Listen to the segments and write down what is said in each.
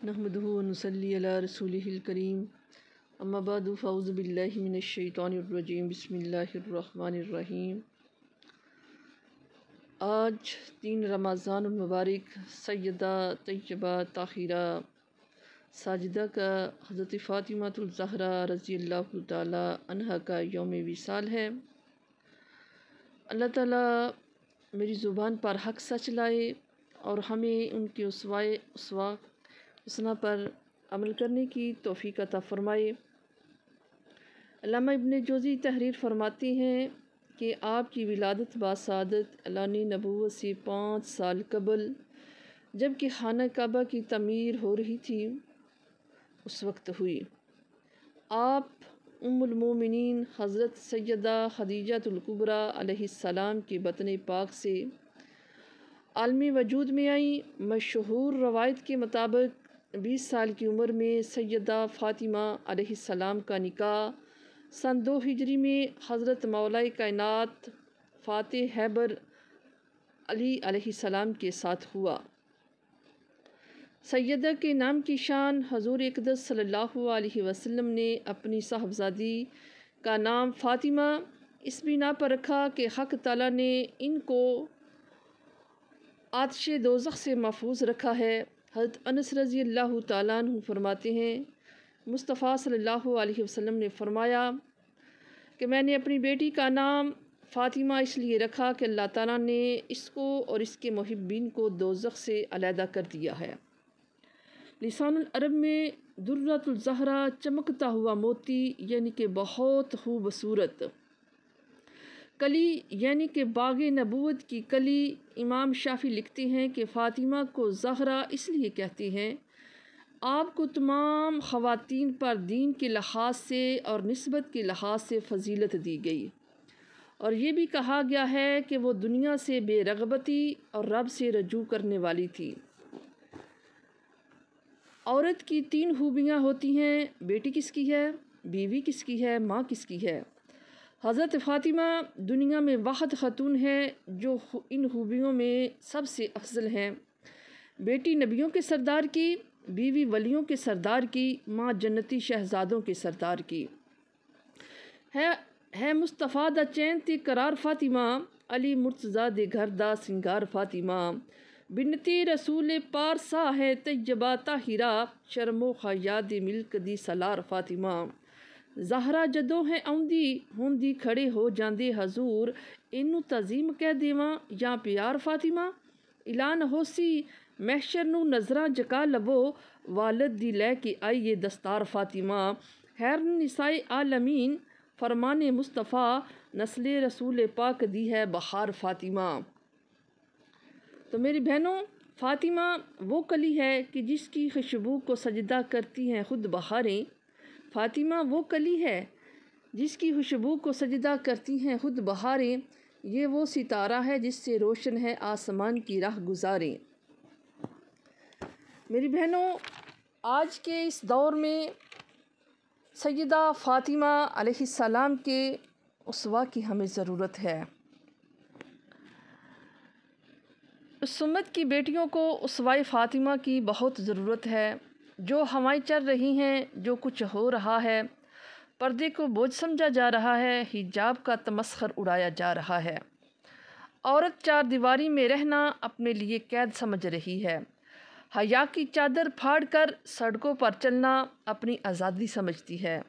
نحمدہ ونصلی علی رسولہ الکریم اما بعد فاعوذ باللہ من الشیطان الرجیم بسم اللہ الرحمن الرحیم۔ آج 3 رمضان المبارک سیدہ طیبہ طاہرہ ساجدہ کا حضرت فاطمہ الزہرا رضی اللہ تعالی عنہا کا یوم وصال ہے۔ اللہ تعالیٰ میری زبان پر حق سچ لائے اور ہمیں ان کے اسوہ حسنہ پر عمل کرنے کی توفیق عطا فرمائے۔ علامہ ابن جوزی تحریر فرماتے ہیں کہ آپ کی ولادت باسعادت اعلان نبوت سے 5 سال قبل جب کہ خانہ کعبہ کی تعمیر ہو رہی تھی اس وقت ہوئی۔ آپ ام المومنین حضرت سیدہ خدیجہ الکبریٰ علیہ السلام کے بطن پاک سے عالم وجود میں آئیں۔ مشہور روایت کے مطابق 20 سال کی عمر میں سیدہ فاطمہ علیہ السلام کا نکاح سن 2 ہجری میں حضرت مولا کائنات فاتح حیدر علی علیہ السلام کے ساتھ ہوا۔ سیدہ کے نام کی شان حضور اقدس صلی اللہ علیہ وسلم نے اپنی صاحبزادی کا نام فاطمہ اس بنا پر رکھا کہ حق تعالیٰ نے ان کو آتش دوزخ سے محفوظ رکھا ہے۔ حضرت انس رضی اللہ تعالیٰ عنہ فرماتے ہیں مصطفیٰ صلی اللہ علیہ وسلم نے فرمایا کہ میں نے اپنی بیٹی کا نام فاطمہ اس لیے رکھا کہ اللہ تعالیٰ نے اس کو اور اس کے محبین کو دوزخ سے علیحدہ کر دیا ہے۔ لسان العرب میں درۃ الزہرا چمکتا ہوا موتی یعنی کہ بہت خوبصورت، کلی یعنی کہ باغ نبوت کی کلی۔ امام شافعی لکھتے ہیں کہ فاطمہ کو زہرا اس لیے کہتے ہیں، آپ کو تمام خواتین پر دین کے لحاظ سے اور نسبت کے لحاظ سے فضیلت دی گئی، اور یہ بھی کہا گیا ہے کہ وہ دنیا سے بے رغبتی اور رب سے رجوع کرنے والی تھی۔ عورت کی 3 خوبیاں ہوتی ہیں، بیٹی کس کی ہے، بیوی کس کی ہے، ماں کس کی ہے۔ حضرت فاطمہ دنیا میں واحد خاتون ہے جو ان خوبیوں میں سب سے افضل ہیں۔ بیٹی نبیوں کے سردار کی، بیوی ولیوں کے سردار کی، ماں جنتی شہزادوں کے سردار کی ہے مصطفیٰ دا چین تے قرار فاطمہ، علی مرتضیٰ دے گھر دا سنگار فاطمہ، بنتی رسول پارسا ہے طیبہ طاہرہ، شرم و حیا دے ملک دی سالار فاطمہ، زہرا جدوں ہے آؤندی ہوندی کھڑے ہو جاندے حضور، اینوں تعظیم کہہ دیواں یا پیار فاطمہ، اعلان ہوسی محشر نو نظراں جکا لوو، والد دی لے کے آئیے دستار فاطمہ، خیر نساء عالمین فرمان مصطفیٰ، نسل رسول پاک دی ہے بہار فاطمہ۔ تو میری بہنوں، فاطمہ وہ کلی ہے کہ جس کی خوشبو کو سجدہ کرتی ہیں خود بہاریں۔ فاطمہ وہ کلی ہے جس کی خوشبو کو سجدہ کرتی ہیں خود بہاریں، یہ وہ ستارہ ہے جس سے روشن ہے آسمان کی راہ گزاریں۔ میری بہنوں، آج کے اس دور میں سیدہ فاطمہ علیہ السلام کے اسوہ کی ہمیں ضرورت ہے۔ اس امت کی بیٹیوں کو اسوہ فاطمہ کی بہت ضرورت ہے۔ جو ہوائیں چل رہی ہیں، جو کچھ ہو رہا ہے، پردے کو بوجھ سمجھا جا رہا ہے، حجاب کا تمسخر اڑایا جا رہا ہے، عورت 4 دیواری میں رہنا اپنے لیے قید سمجھ رہی ہے، حیا کی چادر پھاڑ کر سڑکوں پر چلنا اپنی آزادی سمجھتی ہے۔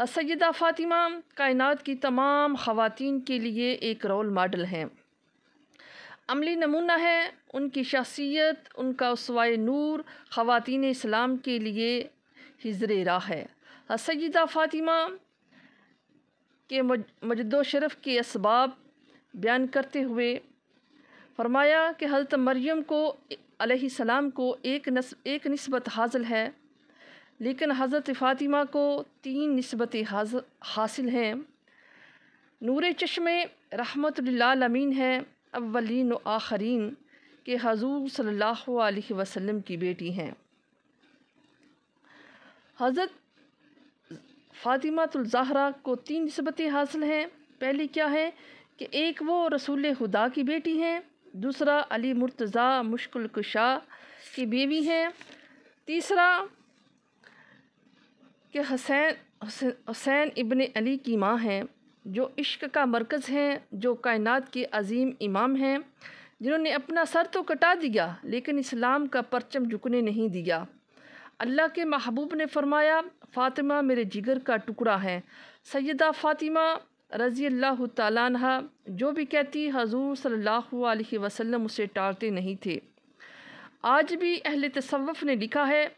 سیدہ فاطمہ کائنات کی تمام خواتین کے لیے ایک رول ماڈل ہیں، عملی نمونہ ہے۔ ان کی شخصیت، ان کا اسوہ نور خواتین اسلام کے لیے حضر راہ ہے۔ سیدہ فاطمہ کے مجد و شرف کے اسباب بیان کرتے ہوئے فرمایا کہ حضرت مریم کو علیہ السلام کو ایک نسبت حاصل ہے، لیکن حضرت فاطمہ کو 3 نسبتیں حاصل ہیں۔ نور چشمے رحمت للعالمین ہے، اولین و آخرین کہ حضور صلی اللہ علیہ وسلم کی بیٹی ہیں۔ حضرت فاطمہ الزہرا کو 3 نسبتیں حاصل ہیں۔ پہلی کیا ہے کہ ایک وہ رسول خدا کی بیٹی ہیں، دوسرا علی مرتضیٰ مشکل کشا کی بیوی ہیں، تیسرا کہ حسین ابن علی کی ماں ہیں، جو عشق کا مرکز ہیں، جو کائنات کے عظیم امام ہیں، جنہوں نے اپنا سر تو کٹا دیا لیکن اسلام کا پرچم جھکنے نہیں دیا۔ اللہ کے محبوب نے فرمایا، فاطمہ میرے جگر کا ٹکڑا ہے۔ سیدہ فاطمہ رضی اللہ تعالیٰ عنہ جو بھی کہتی، حضور صلی اللہ علیہ وسلم اسے ٹالتے نہیں تھے۔ آج بھی اہل تصوف نے لکھا ہے،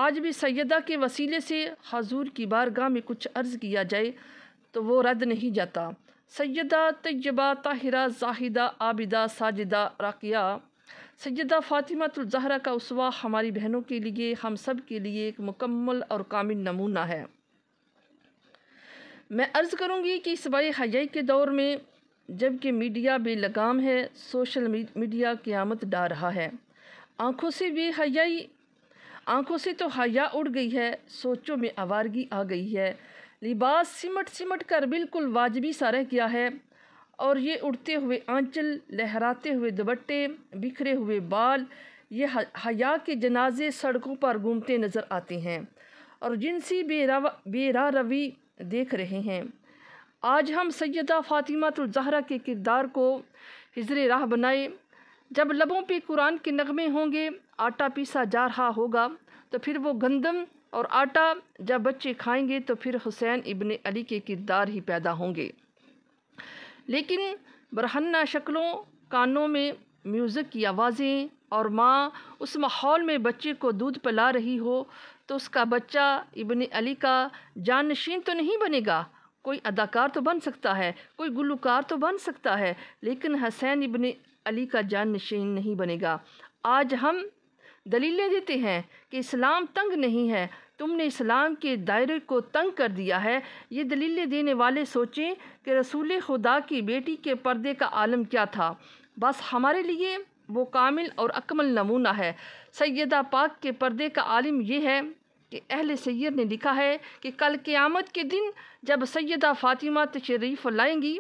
آج بھی سیدہ کے وسیلے سے حضور کی بارگاہ میں کچھ عرض کیا جائے تو وہ رد نہیں جاتا۔ سیدہ طیبہ طاہرہ زاہدہ عابدہ ساجدہ راقیہ سیدہ فاطمہ الزہرا کا اسوہ ہماری بہنوں کے لیے، ہم سب کے لیے ایک مکمل اور کامل نمونہ ہے۔ میں عرض کروں گی کہ اس بے حیائی کے دور میں جب کہ میڈیا بے لگام ہے، سوشل میڈیا قیامت ڈھا رہا ہے، آنکھوں سے تو حیا اڑ گئی ہے، سوچوں میں آوارگی آ گئی ہے، لباس سمٹ کر بالکل واجبی سا رہ گیا ہے، اور یہ اڑتے ہوئے آنچل، لہراتے ہوئے دوپٹے، بکھرے ہوئے بال، یہ حیا کے جنازے سڑکوں پر گھومتے نظر آتے ہیں اور جنسی بے راہ روی دیکھ رہے ہیں۔ آج ہم سیدہ فاطمہ الزہرا کے کردار کو حضر راہ بنائے۔ جب لبوں پہ قرآن کے نغمے ہوں گے، آٹا پیسا جا رہا ہوگا تو پھر وہ گندم اور آٹا جب بچے کھائیں گے تو پھر حسین ابن علی کے کردار ہی پیدا ہوں گے۔ لیکن برہنہ شکلوں، کانوں میں میوزک کی آوازیں اور ماں اس ماحول میں بچے کو دودھ پلا رہی ہو تو اس کا بچہ ابن علی کا جانشین تو نہیں بنے گا۔ کوئی اداکار تو بن سکتا ہے، کوئی گلوکار تو بن سکتا ہے، لیکن حسین ابن علی کا جانشین نہیں بنے گا۔ آج ہم دلیلیں دیتے ہیں کہ اسلام تنگ نہیں ہے، تم نے اسلام کے دائرے کو تنگ کر دیا ہے۔ یہ دلیلیں دینے والے سوچیں کہ رسول خدا کی بیٹی کے پردے کا عالم کیا تھا۔ بس ہمارے لیے وہ کامل اور اکمل نمونہ ہے۔ سیدہ پاک کے پردے کا عالم یہ ہے کہ اہل سیر نے لکھا ہے کہ کل قیامت کے دن جب سیدہ فاطمہ تشریف لائیں گی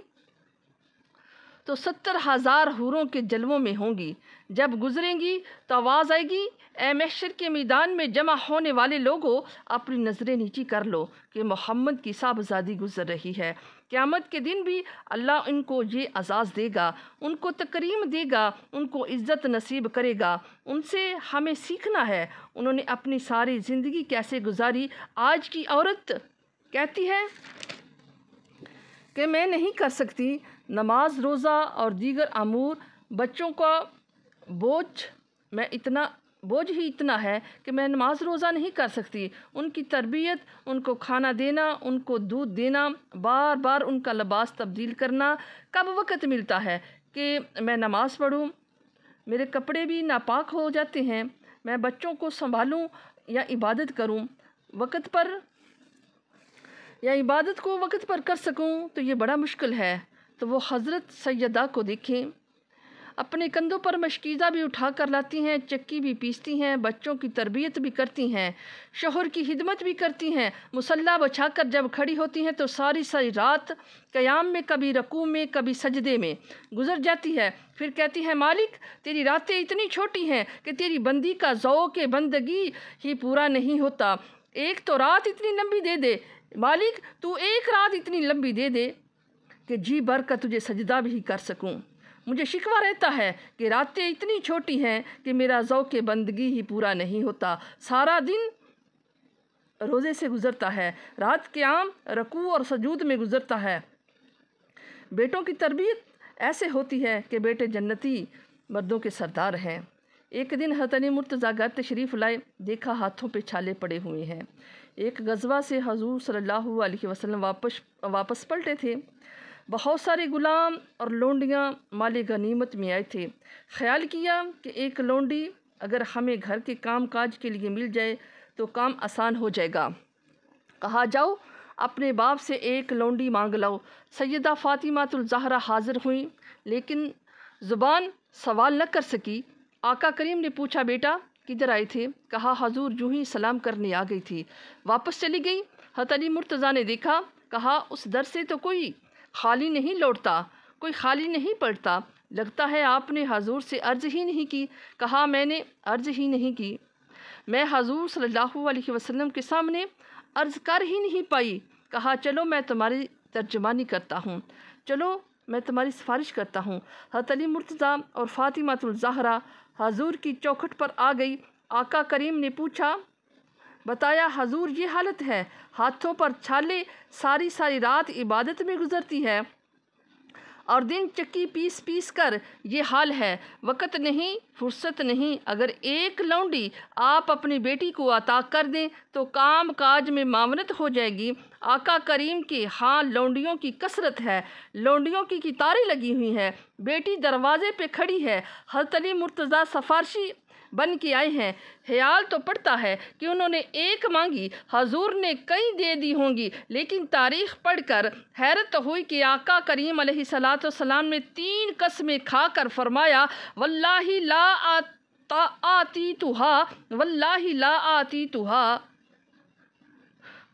تو 70,000 حوروں کے جلووں میں ہوں گی۔ جب گزریں گی تو آواز آئے گی، اے محشر کے میدان میں جمع ہونے والے لوگوں، اپنی نظریں نیچی کر لو کہ محمد کی صاحبزادی گزر رہی ہے۔ قیامت کے دن بھی اللہ ان کو یہ اعزاز دے گا، ان کو تکریم دے گا، ان کو عزت نصیب کرے گا۔ ان سے ہمیں سیکھنا ہے، انہوں نے اپنی ساری زندگی کیسے گزاری۔ آج کی عورت کہتی ہے کہ میں نہیں کر سکتی نماز، روزہ اور دیگر امور، بچوں کا بوجھ ہی اتنا ہے کہ میں نماز روزہ نہیں کر سکتی، ان کی تربیت، ان کو کھانا دینا، ان کو دودھ دینا، بار بار ان کا لباس تبدیل کرنا، کب وقت ملتا ہے کہ میں نماز پڑھوں؟ میرے کپڑے بھی ناپاک ہو جاتے ہیں، میں بچوں کو سنبھالوں یا عبادت کروں عبادت کو وقت پر کر سکوں تو یہ بڑا مشکل ہے۔ تو وہ حضرت سیدہ کو دیکھیں، اپنے کندھوں پر مشکیزہ بھی اٹھا کر لاتی ہیں، چکی بھی پیستی ہیں، بچوں کی تربیت بھی کرتی ہیں، شوہر کی خدمت بھی کرتی ہیں، مصلی بچھا کر جب کھڑی ہوتی ہیں تو ساری رات قیام میں، کبھی رکوع میں، کبھی سجدے میں گزر جاتی ہے۔ پھر کہتی ہے، مالک تیری راتیں اتنی چھوٹی ہیں کہ تیری بندی کا ذوق بندگی ہی پورا نہیں ہوتا، ایک تو رات اتنی لمبی دے دے، مالک تو ایک رات اتنی لمبی دے دے کہ جی بھر کر تجھے سجدہ بھی کر سکوں۔ مجھے شکوہ رہتا ہے کہ راتیں اتنی چھوٹی ہیں کہ میرا ذوق بندگی ہی پورا نہیں ہوتا، سارا دن روزے سے گزرتا ہے، رات قیام، رکوع اور سجود میں گزرتا ہے۔ بیٹوں کی تربیت ایسے ہوتی ہے کہ بیٹے جنتی مردوں کے سردار ہیں۔ ایک دن حضرت علی مرتضیٰ گھر تشریف لائے، دیکھا ہاتھوں پہ چھالے پڑے ہوئے ہیں۔ ایک غزوہ سے حضور صلی اللہ علیہ وسلم واپس پلٹے تھے، بہت سارے غلام اور لونڈیاں مال غنیمت میں آئے تھے۔ خیال کیا کہ ایک لونڈی اگر ہمیں گھر کے کام کاج کے لیے مل جائے تو کام آسان ہو جائے گا۔ کہا، جاؤ اپنے باپ سے ایک لونڈی مانگ لاؤ۔ سیدہ فاطمہ الزہرا حاضر ہوئیں لیکن زبان سوال نہ کر سکی۔ آقا کریم نے پوچھا، بیٹا کدھر آئے تھے؟ کہا، حضور یوں ہی سلام کرنے آ گئی تھی، واپس چلی گئی۔ حضرت علی مرتضیٰ نے دیکھا، کہا، اس در سے تو کوئی خالی نہیں لوٹتا، کوئی خالی نہیں پلٹتا، لگتا ہے آپ نے حضور سے عرض ہی نہیں کی۔ کہا، میں نے عرض ہی نہیں کی، میں حضور صلی اللہ علیہ وسلم کے سامنے عرض کر ہی نہیں پائی۔ کہا چلو میں تمہاری ترجمانی کرتا ہوں، چلو میں تمہاری سفارش کرتا ہوں۔ حضرت علی مرتضیٰ اور فاطمہ الزہرا حضور کی چوکھٹ پر آ گئی۔ آقا کریم نے پوچھا، بتایا حضور یہ حالت ہے، ہاتھوں پر چھالے، ساری رات عبادت میں گزرتی ہے اور دن چکی پیس پیس کر یہ حال ہے، وقت نہیں، فرصت نہیں۔ اگر ایک لونڈی آپ اپنی بیٹی کو عطا کر دیں تو کام کاج میں معاونت ہو جائے گی۔ آقا کریم کے ہاں لونڈیوں کی کثرت ہے، لونڈیوں کی قطاریں لگی ہوئی ہیں، بیٹی دروازے پہ کھڑی ہے۔ حضرت علی مرتضیٰ سفارشی بن کے آئے ہیں۔ خیال تو پڑتا ہے کہ انہوں نے ایک مانگی، حضور نے کئی دے دی ہوں گی، لیکن تاریخ پڑھ کر حیرت ہوئی کہ آقا کریم علیہ السلام نے 3 قسمیں کھا کر فرمایا، واللہ لا آتیتہا، واللہ لا آتیتہا،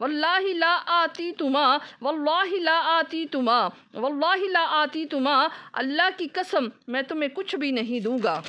واللہ لا آتیتما، واللہ لا آتیتما، واللہ لا آتیتما، اللہ کی قسم میں تمہیں کچھ بھی نہیں دوں گا،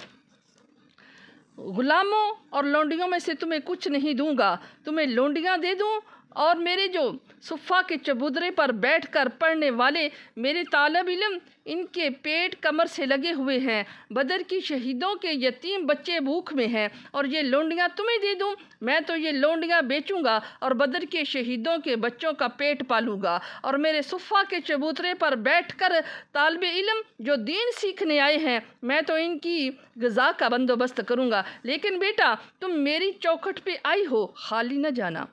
غلاموں اور لونڈیوں میں سے تمہیں کچھ نہیں دوں گا، تمہیں لونڈیاں دے دوں اور میرے جو صفہ کے چبودرے پر بیٹھ کر پڑھنے والے میرے طالب علم، ان کے پیٹ کمر سے لگے ہوئے ہیں، بدر کی شہیدوں کے یتیم بچے بھوک میں ہیں، اور یہ لونڈیاں تمہیں دے دوں، میں تو یہ لونڈیاں بیچوں گا اور بدر کے شہیدوں کے بچوں کا پیٹ پالوں گا، اور میرے صفہ کے چبوترے پر بیٹھ کر طالب علم جو دین سیکھنے آئے ہیں، میں تو ان کی غذا کا بندوبست کروں گا، لیکن بیٹا تم میری چوکھٹ پہ آئی ہو، خالی نہ جانا۔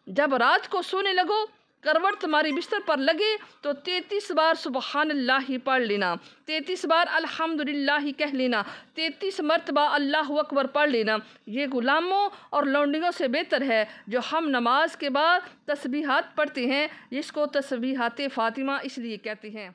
جب رات کو سونے لگو، کروٹ تمہاری بستر پر لگے تو 33 بار سبحان اللہ ہی پڑھ لینا، 33 بار الحمدللہ ہی کہہ لینا، 33 مرتبہ اللہ اکبر پڑھ لینا۔ یہ غلاموں اور لونڈیوں سے بہتر ہے جو ہم نماز کے بعد تسبیحات پڑھتے ہیں، جس کو تسبیحات فاطمہ اس لیے کہتے ہیں۔